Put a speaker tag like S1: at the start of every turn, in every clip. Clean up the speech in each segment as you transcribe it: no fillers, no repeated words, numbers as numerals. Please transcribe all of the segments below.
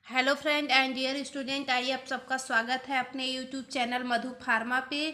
S1: Hello friend and dear student, आइए आप सबका स्वागत है अपने यूट्यूब चैनल मधु फार्मा पे।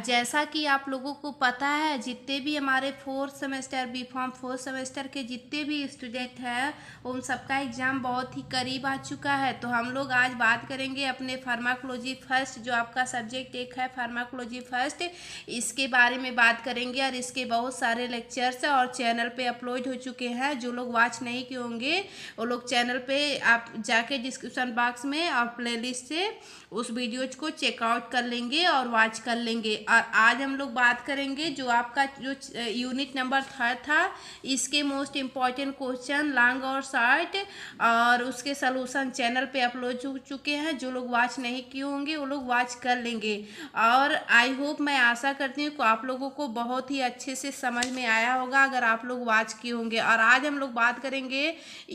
S1: जैसा कि आप लोगों को पता है, जितने भी हमारे fourth semester B pharm fourth semester के जितने भी स्टूडेंट हैं उन सबका एग्ज़ाम बहुत ही करीब आ चुका है। तो हम लोग आज बात करेंगे अपने फार्माकोलॉजी फर्स्ट, जो आपका सब्जेक्ट एक है फार्माकोलॉजी फर्स्ट, इसके बारे में बात करेंगे। और इसके बहुत सारे लेक्चर्स और चैनल पे अपलोड हो चुके हैं। जो लोग वॉच नहीं किए होंगे वो लोग चैनल पे आप जाके डिस्क्रिप्शन बॉक्स में और प्लेलिस्ट से उस वीडियोज को चेकआउट कर लेंगे और वॉच कर लेंगे। और आज हम लोग बात करेंगे जो आपका जो यूनिट नंबर थर्ड था, इसके मोस्ट इम्पॉर्टेंट क्वेश्चन लॉन्ग और शॉर्ट, और उसके सलूशन चैनल पे अपलोड हो चुके हैं। जो लोग वॉच नहीं किए होंगे वो लोग वॉच कर लेंगे। और आई होप, मैं आशा करती हूँ कि आप लोगों को बहुत ही अच्छे से समझ में आया होगा अगर आप लोग वॉच किए होंगे। और आज हम लोग बात करेंगे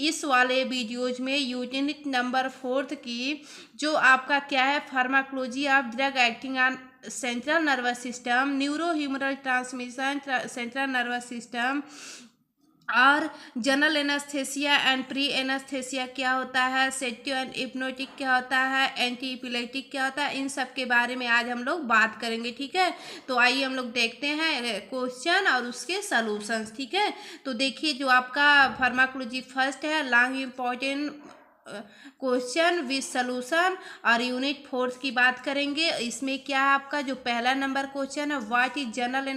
S1: इस वाले वीडियोज में यूनिट नंबर फोर्थ की, जो आपका क्या है, pharmacology of drug acting on central nervous system, neuro humoral transmission central nervous system, और general anaesthesia and pre anaesthesia क्या होता है, सेडेटिव एंड हिप्नोटिक क्या होता है, एंटी इपिलेटिक क्या होता है, इन सब के बारे में आज हम लोग बात करेंगे। ठीक है, तो आइए हम लोग देखते हैं क्वेश्चन और उसके सॉल्यूशंस। ठीक है, तो देखिए जो आपका फार्माकोलॉजी फर्स्ट है, long important question with solution, और यूनिट फोर्थ की बात करेंगे। इसमें क्या है, आपका जो पहला नंबर क्वेश्चन है, what is general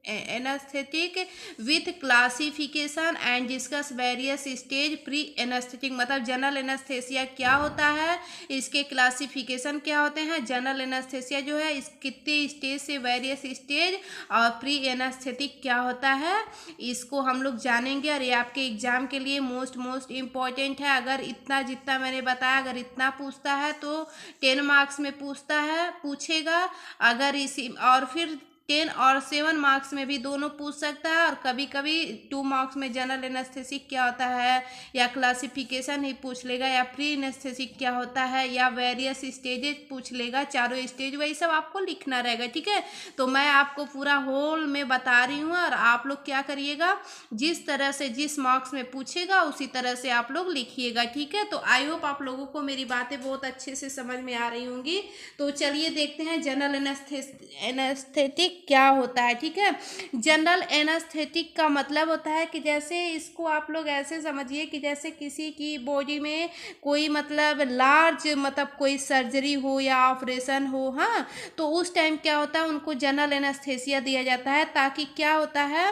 S1: anaesthetic with classification and discuss various stage pre anaesthetic, मतलब जनरल एनास्थेसिया क्या होता है, इसके क्लासिफिकेशन क्या होते हैं, जनरल एनास्थेसिया जो है इस कितने स्टेज से वेरियस स्टेज, और प्री एनास्थेटिक क्या होता है, इसको हम लोग जानेंगे। और ये आपके एग्जाम के लिए मोस्ट इम्पॉर्टेंट है। अगर इतना जितना मैंने बताया, अगर इतना पूछता है तो 10 मार्क्स में पूछेगा। अगर इसी और फिर 10 और 7 मार्क्स में भी दोनों पूछ सकता है। और कभी कभी 2 मार्क्स में जनरल एनास्थेसिक क्या होता है या क्लासिफिकेशन ही पूछ लेगा, या प्री एनास्थेसिक क्या होता है, या वेरियस स्टेजेस पूछ लेगा, चारों स्टेज वही सब आपको लिखना रहेगा। ठीक है, तो मैं आपको पूरा होल में बता रही हूँ, और आप लोग क्या करिएगा, जिस तरह से जिस मार्क्स में पूछेगा उसी तरह से आप लोग लिखिएगा। ठीक है, तो आई होप आप लोगों को मेरी बातें बहुत अच्छे से समझ में आ रही होंगी। तो चलिए देखते हैं जनरल एनास्थेटिक क्या होता है। ठीक है, जनरल एनास्थेटिक का मतलब होता है कि जैसे इसको आप लोग ऐसे समझिए कि जैसे किसी की बॉडी में कोई मतलब लार्ज, मतलब कोई सर्जरी हो या ऑपरेशन हो, हाँ, तो उस टाइम क्या होता है, उनको जनरल एनास्थेसिया दिया जाता है, ताकि क्या होता है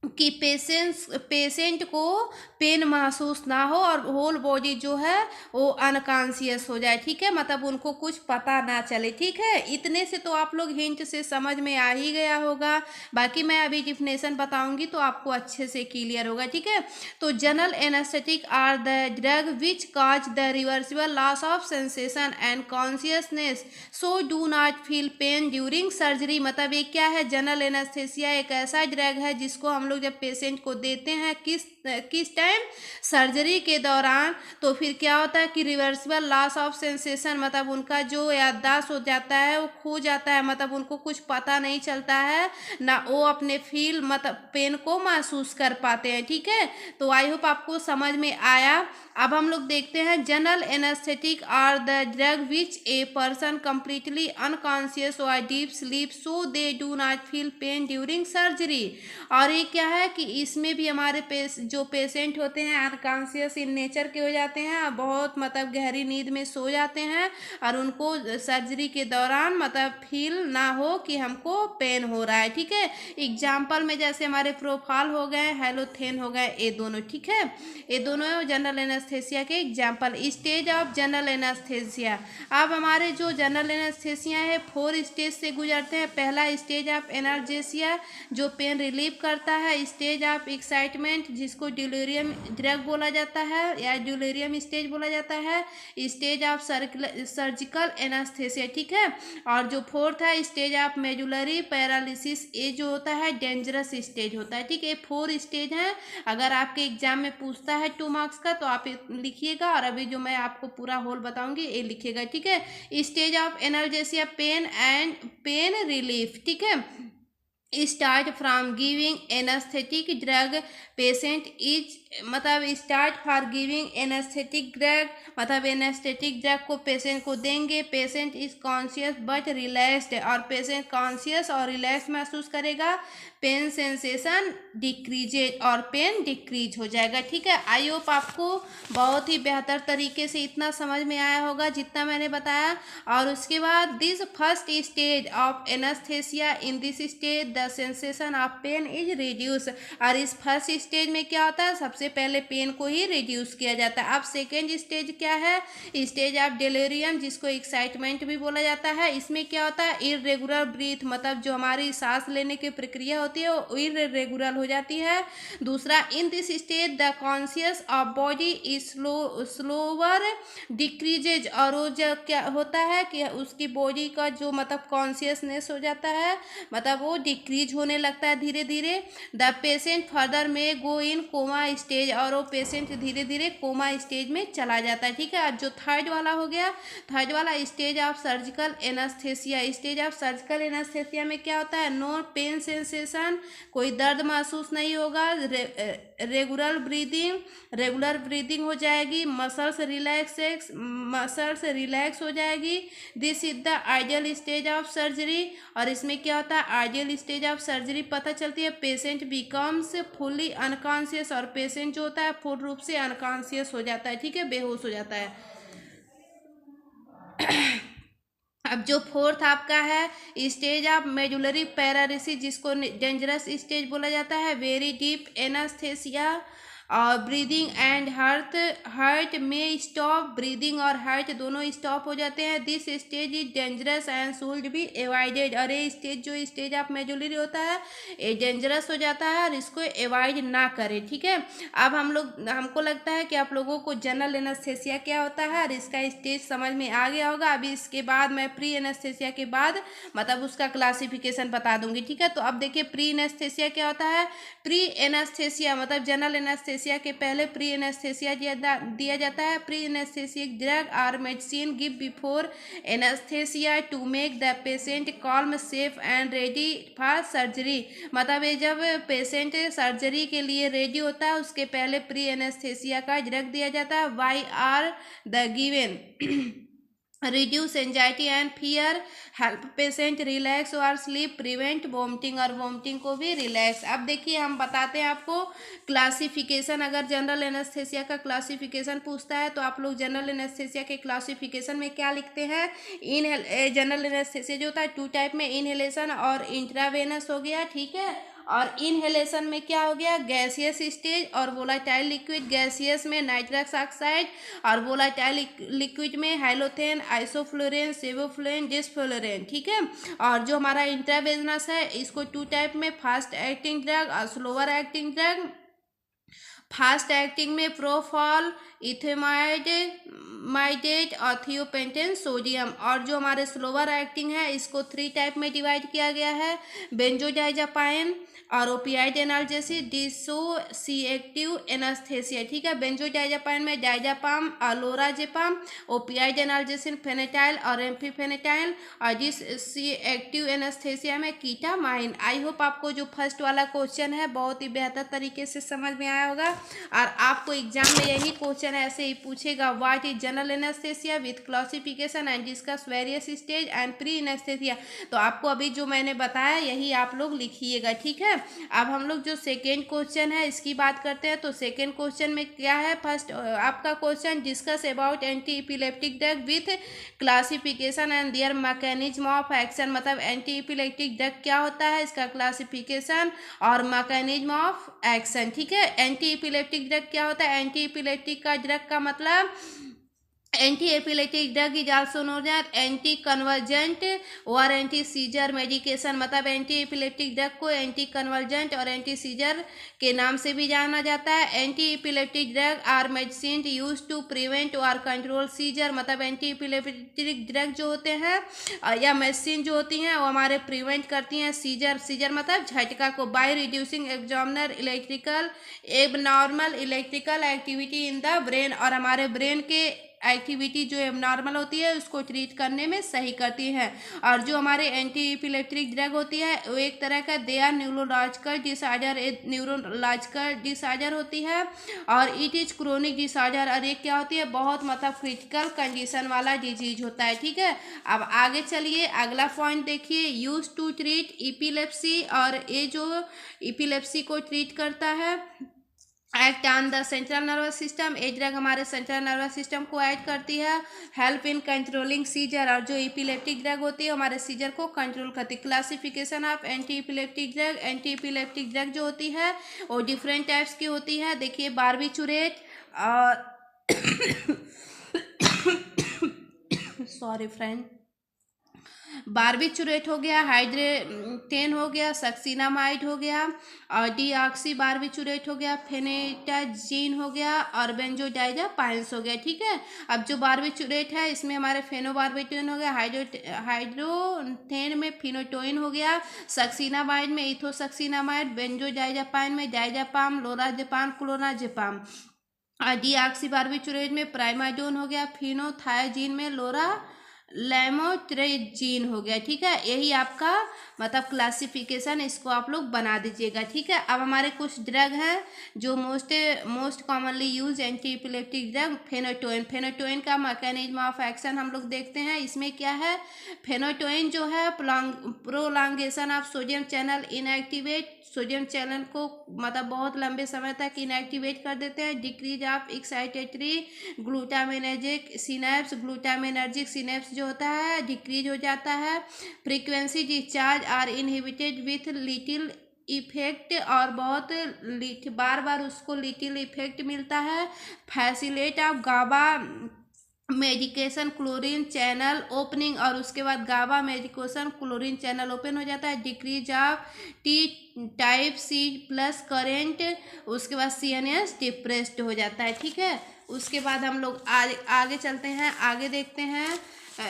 S1: कि पेशेंट को पेन महसूस ना हो और होल बॉडी जो है वो अनकॉन्शियस हो जाए। ठीक है, मतलब उनको कुछ पता ना चले। ठीक है, इतने से तो आप लोग हिंट से समझ में आ ही गया होगा। बाकी मैं अभी डिफिनेशन बताऊंगी तो आपको अच्छे से क्लियर होगा। ठीक है, तो general anaesthetic are the drug which cause the reversible loss of sensation and consciousness so do not feel pain during surgery. मतलब ये क्या है, जनरल एनेस्थेसिया एक ऐसा ड्रग है जिसको हम लोग जब पेशेंट को देते हैं किस टाइम, सर्जरी के दौरान, तो फिर क्या होता है कि रिवर्सिबल लॉस ऑफ सेंसेशन, मतलब उनका जो याददाश्त हो जाता है वो खो जाता है, मतलब उनको कुछ पता नहीं चलता है ना, वो अपने फील मतलब पेन को महसूस कर पाते हैं। ठीक है, तो आई होप आपको समझ में आया। अब हम लोग देखते हैं general anaesthetic are the drug which a person completely unconscious और deep sleep so they do not feel pain during surgery. और ये क्या है कि इसमें भी हमारे जो पेशेंट होते हैं अनकॉन्शियस इन नेचर के हो जाते हैं, और बहुत मतलब गहरी नींद में सो जाते हैं, और उनको सर्जरी के दौरान मतलब फील ना हो कि हमको पेन हो रहा है। ठीक है, एग्जाम्पल में जैसे हमारे प्रोफाल हो गए, हेलोथेन हो गए, ये दोनों। ठीक है, ये दोनों जनरल एनेस्थेसिया के example. Stage of general anaesthesia, अब हमारे जो जनरल एनेस्थेसिया है 4 स्टेज से गुजरते हैं। पहला स्टेज ऑफ एनाल्जेसिया जो पेन रिलीव करता है, स्टेज ऑफ एक्साइटमेंट जिसको ड्यूलेरियम ड्रग बोला जाता है या ड्यूलेरियम स्टेज बोला जाता है, स्टेज ऑफ सर्जिकल एनास्थेसिया। ठीक है, और जो फोर्थ है स्टेज ऑफ मेडुलरी पैरालिसिस, ये जो होता है डेंजरस स्टेज होता है। ठीक है, 4 स्टेज हैं। अगर आपके एग्जाम में पूछता है 2 मार्क्स का तो आप लिखिएगा, और अभी जो मैं आपको पूरा होल बताऊंगी ये लिखिएगा। ठीक है, stage of analgesia pain and pain relief. ठीक है, start from giving anaesthetic drug patient is मतलब start for giving anaesthetic drug मतलब एनेस्थेटिक ड्रग को पेशेंट को देंगे। Patient is conscious but relaxed और पेशेंट कॉन्शियस और रिलैक्स महसूस करेगा। पेन सेंसेशन डिक्रीजेज और पेन डिक्रीज हो जाएगा। ठीक है, आई होप आपको बहुत ही बेहतर तरीके से इतना समझ में आया होगा जितना मैंने बताया। और उसके बाद this first stage of anaesthesia, in this stage the sensation of pain is reduce. और इस फर्स्ट स्टेज में क्या होता है, सबसे पहले पेन को ही रिड्यूस किया जाता है। अब सेकेंड स्टेज क्या है, स्टेज ऑफ डेलोरियम, जिसको एक्साइटमेंट भी बोला जाता है। इसमें क्या होता है, इरेगुलर ब्रीथ मतलब जो हमारी सांस लेने की प्रक्रिया होती है वो इरेगुलर हो जाती है। दूसरा, इन this stage the conscious of body is slower decreases, और वो जब क्या होता है कि उसकी बॉडी का जो मतलब कॉन्शियसनेस हो जाता है, मतलब वो डिक्रीज होने लगता है धीरे धीरे। द पेशेंट फर्दर में गो इन कोमा स्टेज, और वो पेशेंट धीरे धीरे कोमा स्टेज में चला जाता है। ठीक है, अब जो थर्ड वाला हो गया, थर्ड वाला stage of surgical anaesthesia. Stage of surgical anaesthesia में क्या होता है, नो पेन सेंसेशन, कोई दर्द महसूस नहीं होगा। रेगुलर ब्रीदिंग हो जाएगी। मसल्स रिलैक्स हो जाएगी। This is the ideal stage of surgery. और इसमें क्या होता है, आइडियल स्टेज ऑफ सर्जरी पता चलती है, पेशेंट बिकम्स फुल्ली अनकॉन्शियस, और पेशेंट जो होता है पूर्ण रूप से अनकॉन्शियस हो जाता है। ठीक है, बेहोश हो जाता है। अब जो फोर्थ आपका है स्टेज ऑफ मेडुलरी पैरालिसिस, जिसको डेंजरस स्टेज बोला जाता है। वेरी डीप एनास्थेसिया और ब्रीदिंग एंड हार्ट में स्टॉप, ब्रीदिंग और हार्ट दोनों स्टॉप हो जाते हैं। This stage is dangerous and should be avoided. और ये स्टेज जो स्टेज ऑफ मेडुलरी होता है ये डेंजरस हो जाता है और इसको एवॉइड ना करें। ठीक है, अब हमको लगता है कि आप लोगों को जनरल एनेस्थेसिया क्या होता है और इसका स्टेज समझ में आ गया होगा। अभी इसके बाद मैं प्री एनेस्थेसिया के बाद मतलब उसका क्लासिफिकेशन बता दूंगी। ठीक है, तो अब देखिए प्री एनेस्थेसिया क्या होता है। प्री एनेस्थेसिया मतलब जनरल एनेस्थेसिया के पहले प्री एनेस्थेसिया दिया जाता है। प्री एनेस्थेसिक ड्रग और medicine give before anaesthesia to make the patient calm, safe and ready for surgery. मतलब ये जब पेशेंट सर्जरी के लिए रेडी होता है उसके पहले प्री एनेस्थेसिया का ड्रग दिया जाता है। Why are the given reduce anxiety and fear, help patient relax और स्लीप, प्रिवेंट वोमिटिंग, और वोमिटिंग को भी रिलैक्स। अब देखिए हम बताते हैं आपको क्लासिफिकेशन। अगर जनरल एनेस्थेसिया का क्लासिफिकेशन पूछता है तो आप लोग जनरल एनेस्थेसिया के क्लासिफिकेशन में क्या लिखते हैं। जनरल एनेस्थेसिया जो होता है टू टाइप में, इनहेलेशन और इंट्रावेनस हो गया। ठीक है, और इनहेलेशन में क्या हो गया, गैसियस स्टेज और वोलाटाइल लिक्विड। गैसियस में नाइट्रस ऑक्साइड और वोलाटाइल लिक्विड में हाइलोथेन, आइसोफ्लोरेन, सेवोफ्लोरेन, डिस्फ्लोरेन। ठीक है, और जो हमारा इंट्रावेनस है इसको टू टाइप में, फास्ट एक्टिंग ड्रग और slower acting drug. Fast acting में प्रोफॉल, इथेमाइड, माइडेट और थियोपेंटेन सोडियम। और जो हमारे स्लोअर एक्टिंग है इसको थ्री टाइप में डिवाइड किया गया है, बेंजोडाइजापाइन और ओपियाइड एनाल्जेसिक, डिसोसिएटिव एनास्थेसिया। ठीक है, बेंजोडाइजापाइन में डाइजापाम और लोराजेपाम, ओपियाइड एनाल्जेसिक फेनेटाइल और एम्फीफेनेटाइल, और डिसोसिएटिव एनास्थेसिया में कीटामाइन। आई होप आपको जो फर्स्ट वाला क्वेश्चन है बहुत ही बेहतर तरीके से समझ में आया होगा। और आपको एग्जाम में यही क्वेश्चन ऐसे ही पूछेगा, what is general anaesthesia with classification and discuss various stage and pre anaesthesia. तो आपको अभी जो मैंने बताया यही आप लोग लिखिएगा। ठीक है, अब हम लोग जो सेकेंड क्वेश्चन है इसकी बात करते हैं। तो सेकेंड क्वेश्चन में क्या है, फर्स्ट आपका question, discuss about anti epileptic drug with classification and there mechanism of action. मतलब एंटी इपिलेप्टिक ड्रग क्या होता है, इसका क्लासिफिकेशन और मैकेनिज्म ऑफ एक्शन। ठीक है, एंटी इपिलेप्टिक ड्रग क्या होता है, एंटी इपिलेप्टिक का ड्रग का मतलब anti epileptic drug is also known as anti convergent और एंटी सीजर मेडिकेशन। मतलब एंटी एपिलेप्टिक ड्रग को एंटी कन्वर्जेंट और एंटी सीजर के नाम से भी जाना जाता है। Anti epileptic drug are medicine use to prevent और कंट्रोल सीजर। मतलब एंटी एपिलेप्टिक ड्रग जो होते हैं या मेडिसिन जो होती हैं वो हमारे प्रिवेंट करती हैं सीजर। सीजर मतलब झटका को, by reducing abnormal electrical abnormal electrical activity in the brain. और हमारे ब्रेन के एक्टिविटी जो एबनॉर्मल होती है उसको ट्रीट करने में सही करती है। और जो हमारे एंटी एपिलेप्टिक ड्रग होती है वो एक तरह का they are neurological disorder, neurological disorder होती है और इट इज क्रोनिक डिसऑर्डर, और एक क्या होती है बहुत मतलब क्रिटिकल कंडीशन वाला डिजीज होता है। ठीक है, अब आगे चलिए अगला पॉइंट देखिए, यूज टू ट्रीट इपिलेप्सी, और ये जो इपिलेप्सी को ट्रीट करता है act on the central nervous system, ये ड्रग हमारे सेंट्रल नर्वस सिस्टम को ऐड करती है, हेल्प इन कंट्रोलिंग सीजर, और जो इपिलेप्टिक ड्रग होती है हमारे सीजर को कंट्रोल करती है। Classification of anti epileptic drug, anti epileptic drug जो होती है वो डिफरेंट टाइप्स की होती है। देखिए बारबिचुरेट और सॉरी फ्रेंड, बारबिचुरेट हो गया, हाइड्रेटेन हो गया, सक्सिनामाइड हो गया, और डीऑक्सी बारबिचुरेट हो गया, फेनेटाजीन हो गया, और बेंजोडाइजापाइंस हो गया। ठीक है, अब जो बारबिचुरेट है इसमें हमारे फेनोबारबिटोइन हो गया, हाइड्रोथेन में फिनोटोइन हो गया, सक्सिनामाइड में इथोसक्सिनामाइड, बेंजोडाइजापाइन में डाइजापाम, लोराजेपाम, क्लोराजेपाम, डीऑक्सी बारबिचुरेट में प्राइमाडोन हो गया, फिनोथायाजीन में लोरा लेमोट्रेजीन हो गया। ठीक है, यही आपका मतलब क्लासिफिकेशन, इसको आप लोग बना दीजिएगा। ठीक है, अब हमारे कुछ ड्रग हैं जो most commonly use anti epileptic drug, phenytoin. Phenytoin का मैकेनिज्म ऑफ एक्शन हम लोग देखते हैं, इसमें क्या है, फेनोटोइन जो है prolongation of sodium channel inactivate, sodium channel को मतलब बहुत लंबे समय तक इनएक्टिवेट कर देते हैं, decrease of excitatory glutaminergic synapse, glutaminergic synapse जो होता है डिक्रीज हो जाता है, frequency discharge are inhibited with little effect, और बहुत बार बार उसको लिटिल इफेक्ट मिलता है, facilitate of GABA medication chlorine channel opening, और उसके बाद GABA medication chlorine channel open हो जाता है, decrease of T type C plus current, उसके बाद CNS डिप्रेस्ड हो जाता है। ठीक है, उसके बाद हम लोग आगे चलते हैं, आगे देखते हैं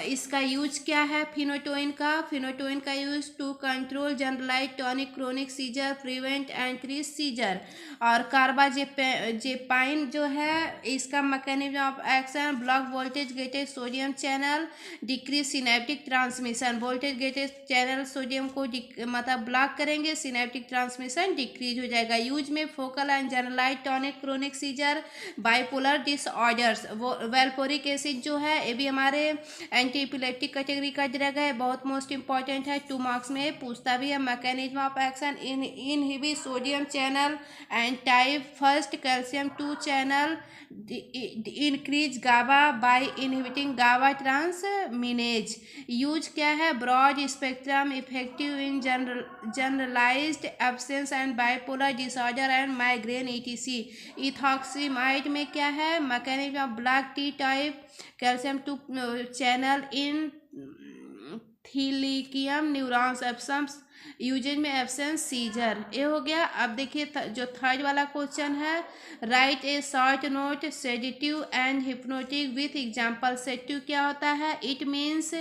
S1: इसका यूज क्या है फिनोटोइन का use to control generalise tonic chronic seizure, prevent entry seizure, और कार्बाजेपाइन जो है इसका mechanism of action block voltage gated sodium channel, decrease synaptic transmission, voltage gated channel sodium को मतलब ब्लॉक करेंगे, सिनेप्टिक ट्रांसमिशन डिक्रीज हो जाएगा। यूज में focal and generalize tonic chronic seizure, bipolar disorders. Valproic acid जो है ये भी हमारे एंटी इपिलेप्टिक कैटेगरी का ड्रग है, बहुत मोस्ट इंपॉर्टेंट है, 2 मार्क्स में पूछता भी है। Mechanism of action inhibit sodium channel and type first calcium 2 channel, increase GABA by inhibiting GABA transaminase. Use क्या है, broad spectrum effective in generalized absence and bipolar disorder and migraine ETC। Ethosuximide में क्या है, mechanism of block T type calcium 2 channel in thalamic neurons absence, uses में absence seizure. ये हो गया। अब देखिए जो थर्ड वाला क्वेश्चन है, write a short note sedative and hypnotic with example. Sedative क्या होता है, it means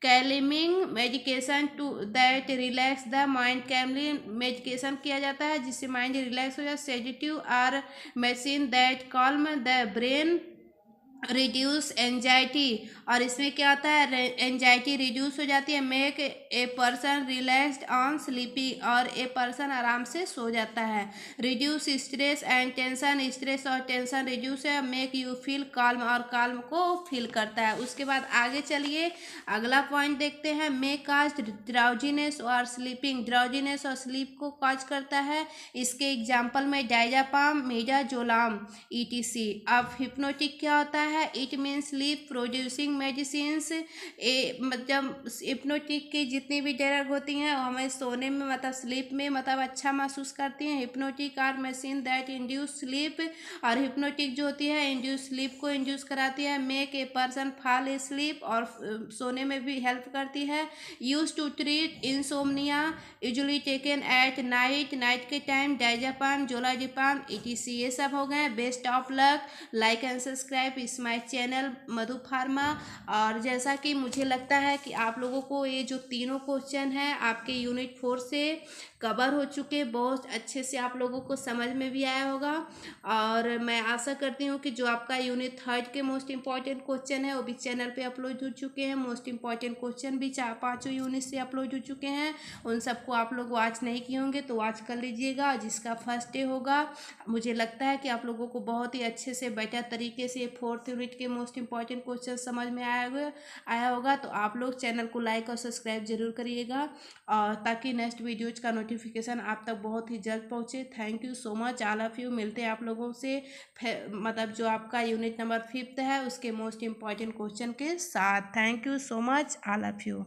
S1: calming medication to that relax the mind, calming medication किया जाता है जिससे माइंड रिलैक्स हो जाए। Sedative are medicine that calm the brain, reduce anxiety, और इसमें क्या होता है एंजाइटी रिड्यूस हो जाती है, make a person relaxed on sleeping, और ए पर्सन आराम से सो जाता है। Reduce stress and tension, stress और टेंशन रिड्यूस है, मेक यू फील काल्म, और काल्म को फील करता है। उसके बाद आगे चलिए अगला पॉइंट देखते हैं, मे काज ड्राउजीनेस और स्लीपिंग, ड्राउजीनेस और स्लीप को कॉज करता है। इसके एग्जाम्पल में डाइजापाम, मिडाजोलाम ETC। अब हिप्नोटिक क्या होता है, it means sleep producing medicines. मतलब हिप्नोटिक की जितनी भी ड्रग होती हैं हमें सोने में मतलब स्लीप में मतलब अच्छा महसूस करती हैं। Hypnotic are machine that induce sleep, और हिप्नोटिक जो होती है इंड्यूस स्लीप को इंड्यूस कराती है, make a person fall asleep, और सोने में भी हेल्प करती है। Use to treat insomnia, usually taken at night, night के टाइम, डाइजापाम, जोलाजिपाम ETC। ये सब हो गए। Best of luck, like and subscribe इस माय चैनल मधु फार्मा। और जैसा कि मुझे लगता है कि आप लोगों को ये जो तीनों क्वेश्चन हैं आपके यूनिट 4 से कवर हो चुके हैं, बहुत अच्छे से आप लोगों को समझ में भी आया होगा। और मैं आशा करती हूँ कि जो आपका यूनिट 3 के मोस्ट इंपॉर्टेंट क्वेश्चन है वो भी चैनल पे अपलोड हो चुके हैं। मोस्ट इंपॉर्टेंट क्वेश्चन भी 4-5 यूनिट से अपलोड हो चुके हैं, उन सबको आप लोग वॉच नहीं किए होंगे तो वॉच कर लीजिएगा। जिसका फर्स्ट डे होगा, मुझे लगता है कि आप लोगों को बहुत ही अच्छे से बेटर तरीके से 4th यूनिट के मोस्ट इंपॉर्टेंट क्वेश्चन समझ में आया होगा। तो आप लोग चैनल को लाइक और सब्सक्राइब जरूर करिएगा, और ताकि नेक्स्ट वीडियोज का नोटिफिकेशन आप तक बहुत ही जल्द पहुँचे। Thank you so much all of you. मिलते हैं आप लोगों से मतलब जो आपका यूनिट नंबर 5th है उसके मोस्ट इंपॉर्टेंट क्वेश्चन के साथ। Thank you so much all of you.